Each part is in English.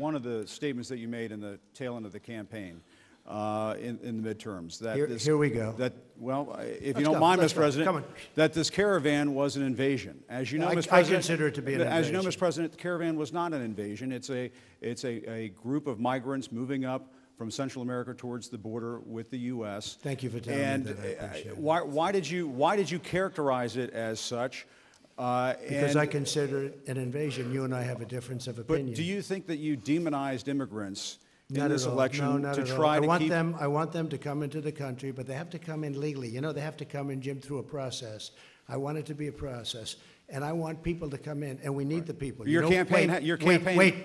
one of the statements that you made in the tail end of the campaign in the midterms. That here we go. That, well, if you don't mind, Mr. President, that this caravan was an invasion. As you know, Mr. President, I consider it to be an invasion. As you know, Mr. President, the caravan was not an invasion. It's a group of migrants moving up from Central America towards the border with the U.S. Thank you for telling me that. I appreciate it. Why did you characterize it as such? Because I consider it an invasion. You and I have a difference of opinion. But do you think that you demonized immigrants in Not this election no, not to at try all. to keep? I want them to come into the country, but they have to come in legally. You know, they have to come in, Jim, through a process. I want it to be a process, and I want people to come in, and we need the people. Your campaign. Wait.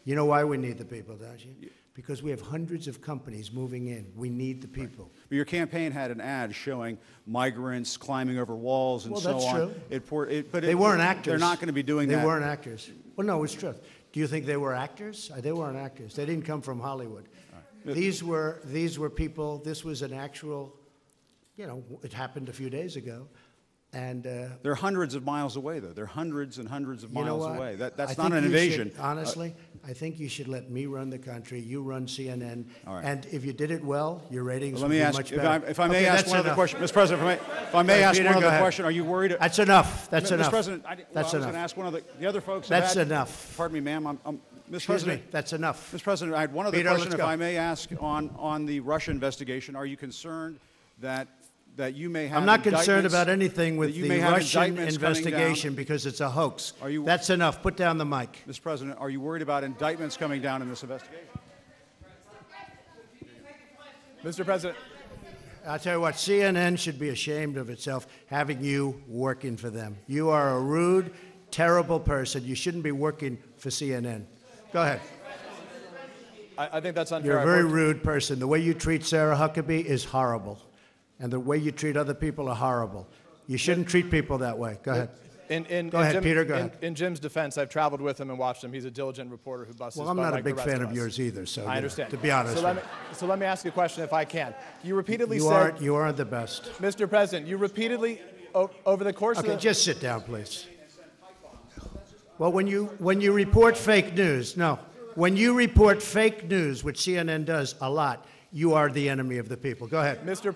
You know why we need the people, don't you? Because we have hundreds of companies moving in. We need the people. But your campaign had an ad showing migrants climbing over walls and so on. That's true. But they weren't actors. They're not going to be doing that. They weren't actors. Well, no, it's truth. Do you think they were actors? They weren't actors. They didn't come from Hollywood. Right. These were people. This was an actual, you know, it happened a few days ago. And they're hundreds of miles away, though. They're hundreds and hundreds of miles away. That's not an invasion. Honestly, I think you should let me run the country. You run CNN. All right. And if you did it well, your ratings would be much better. If I may ask one other question, Mr. President, if I may ask one other question, are you worried? That's enough. That's enough. Mr. President, I was going to ask one of the other folks. That's enough. Pardon me, ma'am. Excuse me. That's enough. Mr. President, I had one other question, if I may ask, on the Russia investigation. Are you concerned that you may have? I'm not concerned about anything with the Russian investigation because it's a hoax. That's enough. Put down the mic. Mr. President, are you worried about indictments coming down in this investigation? Mr. President. I'll tell you what, CNN should be ashamed of itself having you working for them. You are a rude, terrible person. You shouldn't be working for CNN. Go ahead. I think that's unfair. You're a very rude person. The way you treat Sarah Huckabee is horrible. And the way you treat other people are horrible. You shouldn't treat people that way. Go ahead. Go ahead, Peter. Go ahead. In Jim's defense, I've traveled with him and watched him. He's a diligent reporter who busts his butt. Well, I'm not like a big the rest fan of of yours either. So I understand. To be honest. So let me ask you a question, if I can. You repeatedly said you aren't the best, Mr. President. You repeatedly over the course of just sit down, please. Well, when you report fake news, when you report fake news, which CNN does a lot, you are the enemy of the people. Go ahead, Mr.